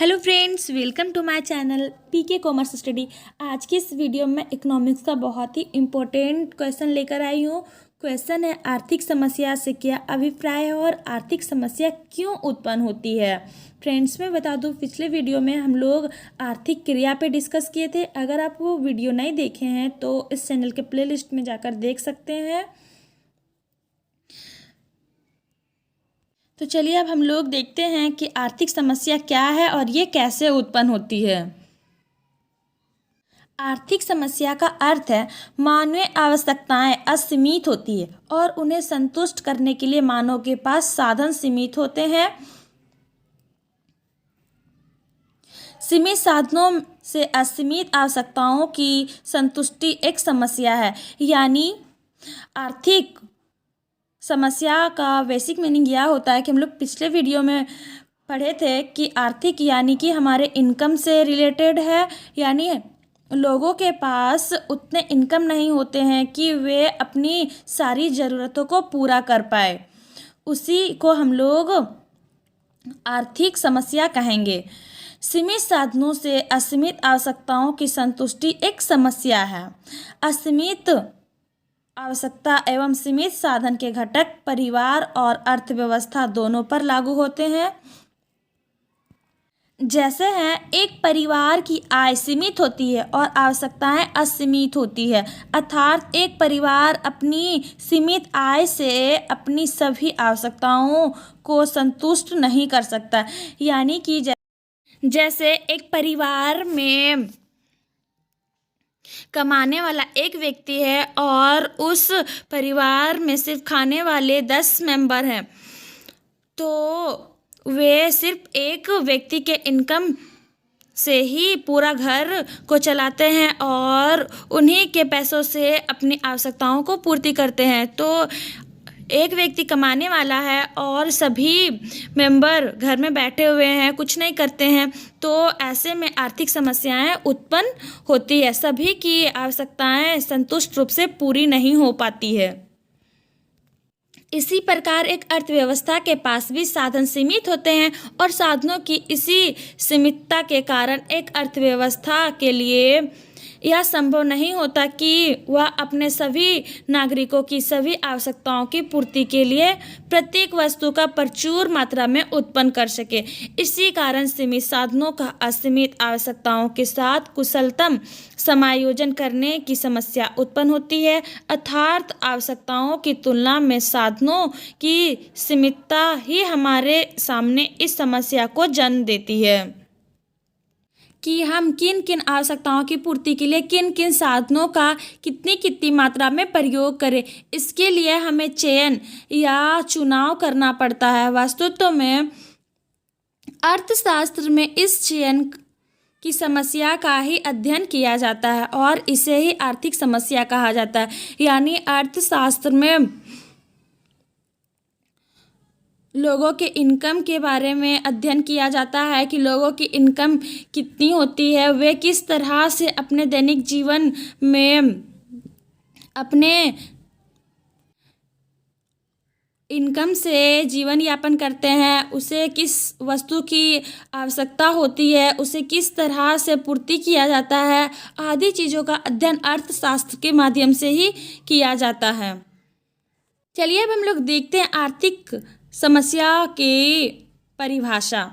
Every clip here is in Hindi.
Hello friends, welcome to my channel PK commerce study. आज की इस वीडियो में इकोनॉमिक्स का बहुत ही इम्पोर्टेंट क्वेश्चन लेकर आई हूँ। क्वेश्चन है, आर्थिक समस्या से क्या अभिप्राय है और आर्थिक समस्या क्यों उत्पन्न होती है। फ्रेंड्स, मैं बता दूँ, पिछले वीडियो में हम लोग आर्थिक क्रिया पे डिस्कस किए थे। अगर आप वो वीडियो नहीं देखे हैं तो इस चैनल के प्लेलिस्ट में जाकर देख सकते हैं। तो चलिए अब हम लोग देखते हैं कि आर्थिक समस्या क्या है और ये कैसे उत्पन्न होती है। आर्थिक समस्या का अर्थ है मानवीय आवश्यकताएं असीमित होती है और उन्हें संतुष्ट करने के लिए मानव के पास साधन सीमित होते हैं। सीमित साधनों से असीमित आवश्यकताओं की संतुष्टि एक समस्या है। यानी आर्थिक समस्या का बेसिक मीनिंग यह होता है कि हम लोग पिछले वीडियो में पढ़े थे कि आर्थिक यानी कि हमारे इनकम से रिलेटेड है। यानी लोगों के पास उतने इनकम नहीं होते हैं कि वे अपनी सारी ज़रूरतों को पूरा कर पाए, उसी को हम लोग आर्थिक समस्या कहेंगे। सीमित साधनों से असीमित आवश्यकताओं की संतुष्टि एक समस्या है। असीमित आवश्यकता एवं सीमित साधन के घटक परिवार और अर्थव्यवस्था दोनों पर लागू होते हैं। जैसे हैं, एक परिवार की आय सीमित होती है और आवश्यकताएं असीमित होती है। अर्थात एक परिवार अपनी सीमित आय से अपनी सभी आवश्यकताओं को संतुष्ट नहीं कर सकता। यानी कि जैसे एक परिवार में कमाने वाला एक व्यक्ति है और उस परिवार में सिर्फ खाने वाले 10 मेंबर हैं, तो वे सिर्फ एक व्यक्ति के इनकम से ही पूरा घर को चलाते हैं और उन्हीं के पैसों से अपनी आवश्यकताओं को पूर्ति करते हैं। तो एक व्यक्ति कमाने वाला है और सभी मेंबर घर में बैठे हुए हैं, कुछ नहीं करते हैं, तो ऐसे में आर्थिक समस्याएं उत्पन्न होती है। सभी की आवश्यकताएं संतुष्ट रूप से पूरी नहीं हो पाती है। इसी प्रकार एक अर्थव्यवस्था के पास भी साधन सीमित होते हैं और साधनों की इसी सीमितता के कारण एक अर्थव्यवस्था के लिए यह संभव नहीं होता कि वह अपने सभी नागरिकों की सभी आवश्यकताओं की पूर्ति के लिए प्रत्येक वस्तु का प्रचुर मात्रा में उत्पन्न कर सके। इसी कारण सीमित साधनों का असीमित आवश्यकताओं के साथ कुशलतम समायोजन करने की समस्या उत्पन्न होती है। अर्थात आवश्यकताओं की तुलना में साधनों की सीमितता ही हमारे सामने इस समस्या को जन्म देती है कि हम किन किन आवश्यकताओं की पूर्ति के लिए किन किन साधनों का कितनी कितनी मात्रा में प्रयोग करें। इसके लिए हमें चयन या चुनाव करना पड़ता है। वास्तव में अर्थशास्त्र में इस चयन की समस्या का ही अध्ययन किया जाता है और इसे ही आर्थिक समस्या कहा जाता है। यानी अर्थशास्त्र में लोगों के इनकम के बारे में अध्ययन किया जाता है कि लोगों की इनकम कितनी होती है, वे किस तरह से अपने दैनिक जीवन में अपने इनकम से जीवन यापन करते हैं, उसे किस वस्तु की आवश्यकता होती है, उसे किस तरह से पूर्ति किया जाता है, आदि चीज़ों का अध्ययन अर्थशास्त्र के माध्यम से ही किया जाता है। चलिए अब हम लोग देखते हैं आर्थिक समस्या की परिभाषा।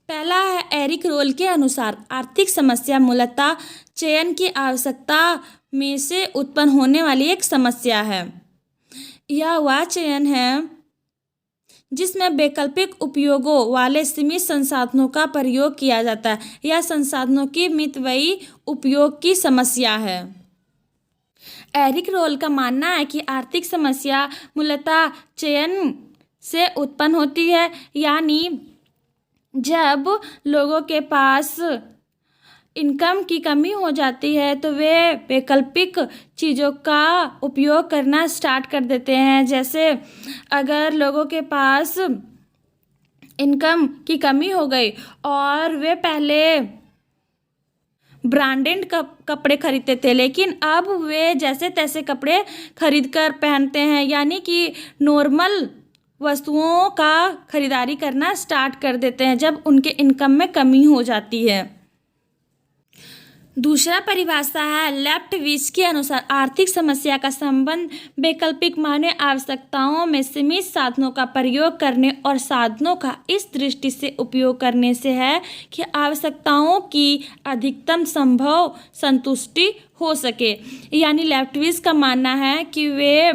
पहला है, एरिक रोल के अनुसार आर्थिक समस्या मूलतः चयन की आवश्यकता में से उत्पन्न होने वाली एक समस्या है। यह वह चयन है जिसमें वैकल्पिक उपयोगों वाले सीमित संसाधनों का प्रयोग किया जाता है। यह संसाधनों की मितव्ययी उपयोग की समस्या है। एरिक रोल का मानना है कि आर्थिक समस्या मूलतः चयन से उत्पन्न होती है। यानी जब लोगों के पास इनकम की कमी हो जाती है तो वे वैकल्पिक चीज़ों का उपयोग करना स्टार्ट कर देते हैं। जैसे अगर लोगों के पास इनकम की कमी हो गई और वे पहले ब्रांडेड कपड़े खरीदते थे, लेकिन अब वे जैसे तैसे कपड़े खरीद कर पहनते हैं। यानी कि नॉर्मल वस्तुओं का खरीदारी करना स्टार्ट कर देते हैं जब उनके इनकम में कमी हो जाती है। दूसरा परिभाषा है लेफ्टविच के अनुसार आर्थिक समस्या का संबंध वैकल्पिक मानवीय आवश्यकताओं में सीमित साधनों का प्रयोग करने और साधनों का इस दृष्टि से उपयोग करने से है कि आवश्यकताओं की अधिकतम संभव संतुष्टि हो सके। यानी लेफ्टविच का मानना है कि वे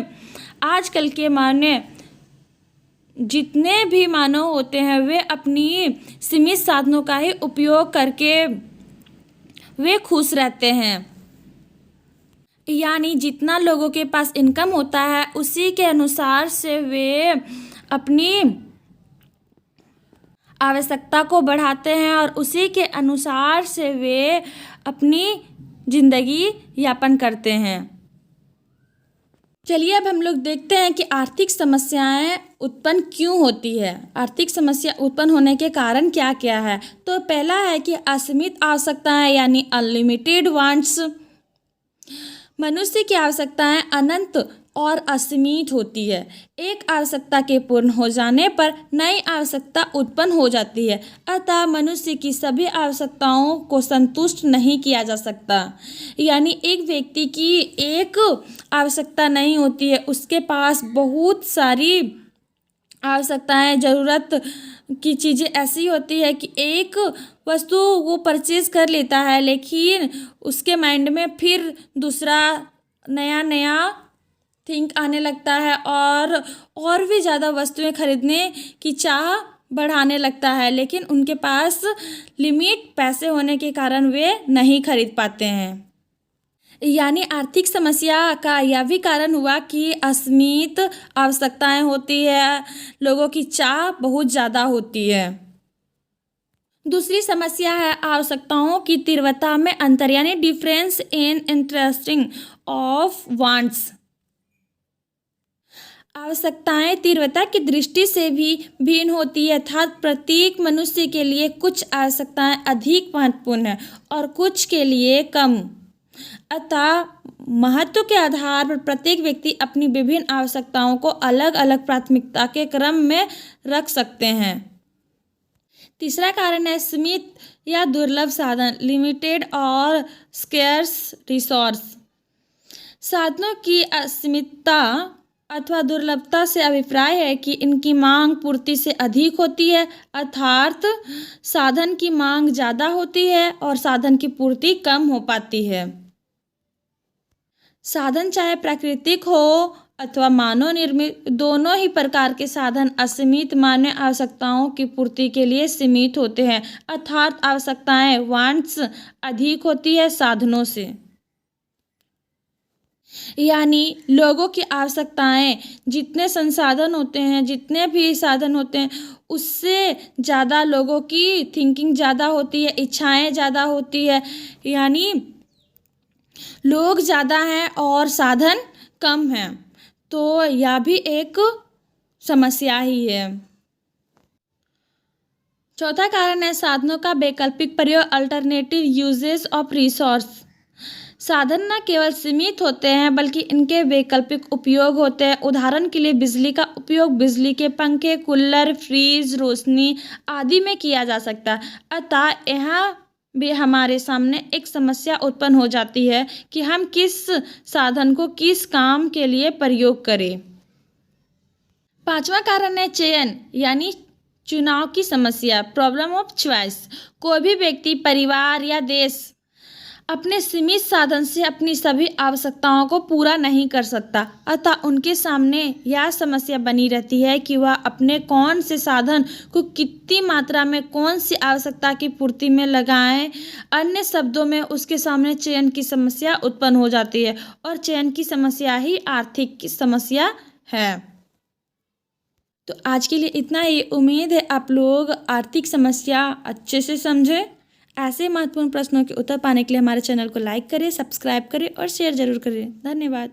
आजकल के मानव जितने भी मानव होते हैं वे अपनी सीमित साधनों का ही उपयोग करके वे खुश रहते हैं। यानी जितना लोगों के पास इनकम होता है उसी के अनुसार से वे अपनी आवश्यकता को बढ़ाते हैं और उसी के अनुसार से वे अपनी जिंदगी यापन करते हैं। चलिए अब हम लोग देखते हैं कि आर्थिक समस्याएं उत्पन्न क्यों होती है, आर्थिक समस्या उत्पन्न होने के कारण क्या क्या है। तो पहला है कि असीमित आवश्यकताएं यानी अनलिमिटेड वांट्स। मनुष्य की आवश्यकताएं अनंत और असीमित होती है। एक आवश्यकता के पूर्ण हो जाने पर नई आवश्यकता उत्पन्न हो जाती है, अतः मनुष्य की सभी आवश्यकताओं को संतुष्ट नहीं किया जा सकता। यानी एक व्यक्ति की एक आवश्यकता नहीं होती है, उसके पास बहुत सारी आवश्यकताएं, ज़रूरत की चीज़ें ऐसी होती है कि एक वस्तु वो परचेज कर लेता है लेकिन उसके माइंड में फिर दूसरा नया नया थिंक आने लगता है और भी ज़्यादा वस्तुएं खरीदने की चाह बढ़ाने लगता है, लेकिन उनके पास लिमिट पैसे होने के कारण वे नहीं खरीद पाते हैं। यानी आर्थिक समस्या का यह भी कारण हुआ कि असीमित आवश्यकताएं होती है, लोगों की चाह बहुत ज़्यादा होती है। दूसरी समस्या है आवश्यकताओं की तीव्रता में अंतर यानी difference in interesting of wants. आवश्यकताएं तीव्रता की दृष्टि से भी भिन्न होती है, अर्थात प्रत्येक मनुष्य के लिए कुछ आवश्यकताएं अधिक महत्वपूर्ण है और कुछ के लिए कम। अतः महत्व के आधार पर प्रत्येक व्यक्ति अपनी विभिन्न आवश्यकताओं को अलग अलग प्राथमिकता के क्रम में रख सकते हैं। तीसरा कारण है सीमित या दुर्लभ साधन, लिमिटेड और स्केर्स रिसोर्स। साधनों की असीमितता अथवा दुर्लभता से अभिप्राय है कि इनकी मांग पूर्ति से अधिक होती है, अर्थात साधन की मांग ज़्यादा होती है और साधन की पूर्ति कम हो पाती है। साधन चाहे प्राकृतिक हो अथवा मानव निर्मित, दोनों ही प्रकार के साधन असीमित मानवीय आवश्यकताओं की पूर्ति के लिए सीमित होते हैं, अर्थात आवश्यकताएं वांट्स अधिक होती है साधनों से। यानी लोगों की आवश्यकताएं, जितने संसाधन होते हैं, जितने भी साधन होते हैं, उससे ज़्यादा लोगों की थिंकिंग ज़्यादा होती है, इच्छाएं ज़्यादा होती है। यानी लोग ज़्यादा हैं और साधन कम हैं, तो यह भी एक समस्या ही है। चौथा कारण है साधनों का वैकल्पिक प्रयोग, अल्टरनेटिव यूजेस ऑफ रिसोर्स। साधन न केवल सीमित होते हैं बल्कि इनके वैकल्पिक उपयोग होते हैं। उदाहरण के लिए बिजली का उपयोग बिजली के पंखे, कूलर, फ्रिज, रोशनी आदि में किया जा सकता है। अतः यहाँ भी हमारे सामने एक समस्या उत्पन्न हो जाती है कि हम किस साधन को किस काम के लिए प्रयोग करें। पांचवा कारण है चयन यानी चुनाव की समस्या, प्रॉब्लम ऑफ चॉइस। कोई भी व्यक्ति, परिवार या देश अपने सीमित साधन से अपनी सभी आवश्यकताओं को पूरा नहीं कर सकता, अतः उनके सामने यह समस्या बनी रहती है कि वह अपने कौन से साधन को कितनी मात्रा में कौन सी आवश्यकता की पूर्ति में लगाएं। अन्य शब्दों में उसके सामने चयन की समस्या उत्पन्न हो जाती है और चयन की समस्या ही आर्थिक की समस्या है। तो आज के लिए इतना ही। उम्मीद है आप लोग आर्थिक समस्या अच्छे से समझे। ऐसे महत्वपूर्ण प्रश्नों के उत्तर पाने के लिए हमारे चैनल को लाइक करें, सब्सक्राइब करें और शेयर जरूर करें। धन्यवाद।